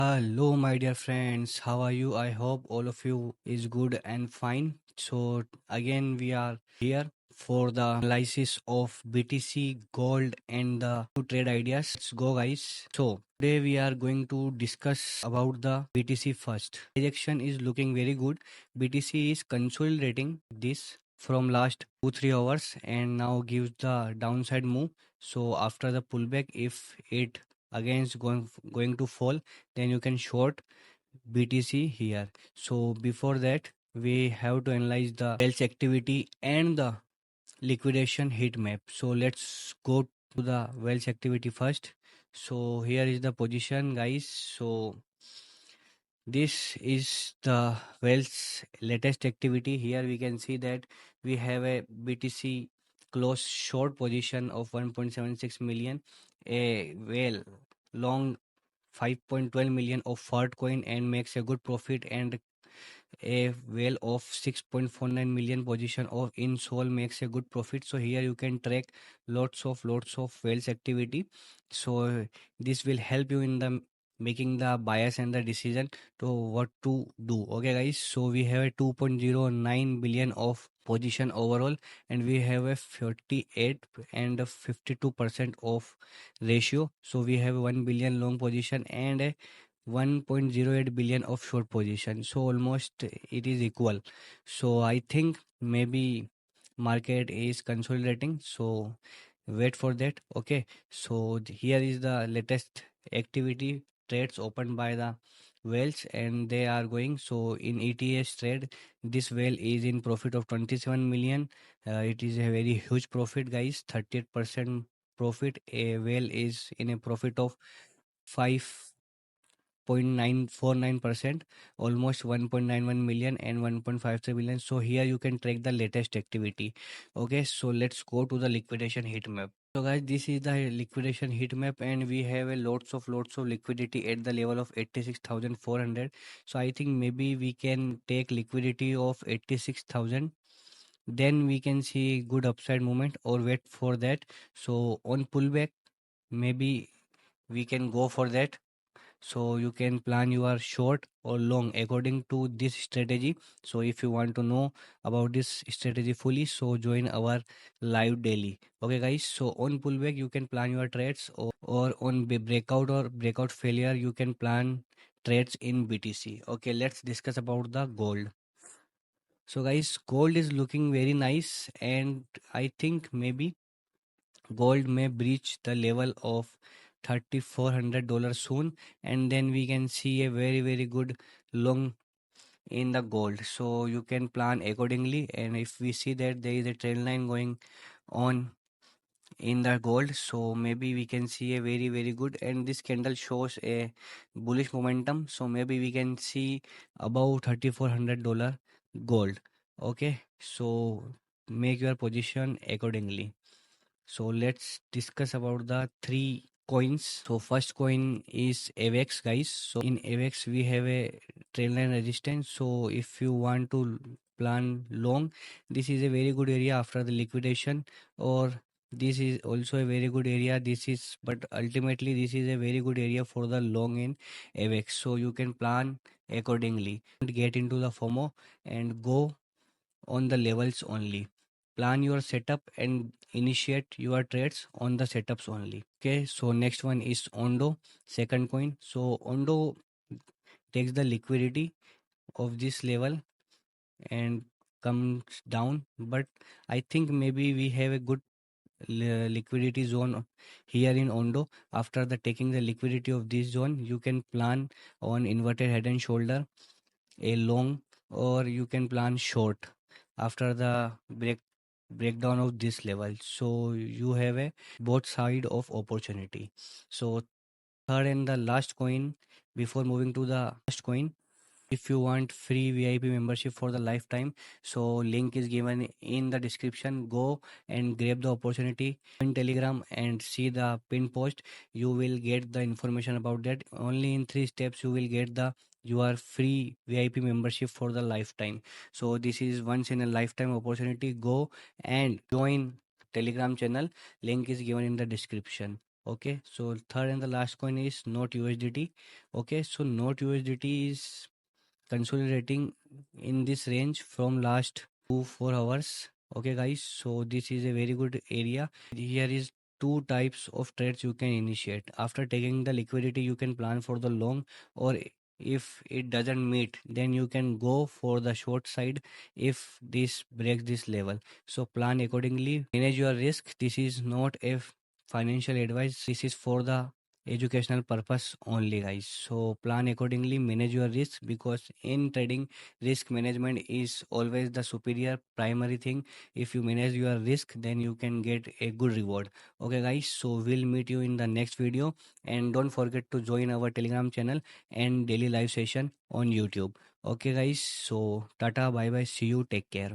Hello, my dear friends. How are you? I hope all of you is good and fine. So again, we are here for the analysis of BTC, gold, and the new trade ideas. Let's go, guys. So today we are going to discuss about the BTC first. Projection is looking very good. BTC is consolidating this from last 2-3 hours and now gives the downside move. So after the pullback, if it again is going to fall, then you can short BTC here. So before that, we have to analyze the sales activity and the liquidation heat map. So let's go to the Wells activity first. So here is the position, guys. So this is the Wells latest activity. Here we can see that we have a BTC close short position of 1.76 million, a well long 5.12 million of FART coin and makes a good profit, and a whale of 6.49 million position of in Sol makes a good profit. So here you can track lots of whales activity. So this will help you in the making the bias and the decision to what to do. Okay, guys, so we have a 2.09 billion of position overall, and we have a 48 and a 52% of ratio. So we have 1 billion long position and a 1.08 billion of short position, so almost it is equal. So I think maybe market is consolidating, so wait for that. Okay, so here is the latest activity trades opened by the whales, and they are going. So in ETS trade, this whale is in profit of 27 million. It is a very huge profit, guys. 38% profit. A whale is in a profit of 5.949%, almost 1.91 million and 1.53 billion. So here you can track the latest activity. Okay, so let's go to the liquidation heat map. So guys, this is the liquidation heat map, and we have a lots of liquidity at the level of 86,400. So I think maybe we can take liquidity of 86,000, then we can see good upside movement or wait for that. So on pullback, maybe we can go for that. So you can plan your short or long according to this strategy. So if you want to know about this strategy fully, so join our live daily. Okay, guys, so on pullback you can plan your trades, or on breakout or breakout failure you can plan trades in BTC. Okay, let's discuss about the gold. So guys, gold is looking very nice, and I think maybe gold may breach the level of $3,400 soon, and then we can see a very good long in the gold. So you can plan accordingly, and if we see that there is a trend line going on in the gold, so maybe we can see a very good, and this candle shows a bullish momentum, so maybe we can see about $3,400 gold. Okay, so make your position accordingly. So let's discuss about the three coins. So first coin is AVAX, guys. So in AVAX we have a trend line resistance. So if you want to plan long, this is a very good area after the liquidation, or this is also a very good area. This is, but ultimately this is a very good area for the long in AVAX. So you can plan accordingly. Don't get into the FOMO and go on the levels only. Plan your setup and initiate your trades on the setups only. Okay, so next one is Ondo, second coin. So Ondo takes the liquidity of this level and comes down, but I think maybe we have a good liquidity zone here in Ondo. After the taking the liquidity of this zone, you can plan on inverted head and shoulder, a long, or you can plan short after the breakdown of this level. So you have a both side of opportunity. So third and the last coin, before moving to the last coin, if you want free VIP membership for the lifetime, so link is given in the description. Go and grab the opportunity in Telegram and see the pin post. You will get the information about that. Only in 3 steps you will get the your free VIP membership for the lifetime. So this is once in a lifetime opportunity. Go and join Telegram channel. Link is given in the description. Okay, so third and the last coin is Note USDT. Okay, so Note USDT is consolidating in this range from last 2 4 hours. Okay guys, so this is a very good area. Here is two types of trades you can initiate. After taking the liquidity, you can plan for the long, or if it doesn't meet, then you can go for the short side if this breaks this level. So plan accordingly, manage your risk. This is not a financial advice, this is for the educational purpose only, guys. So plan accordingly, manage your risk, because in trading, risk management is always the superior primary thing. If you manage your risk, then you can get a good reward. Okay guys, so we'll meet you in the next video, and don't forget to join our Telegram channel and daily live session on YouTube. Okay guys, so tata, bye bye, see you, take care.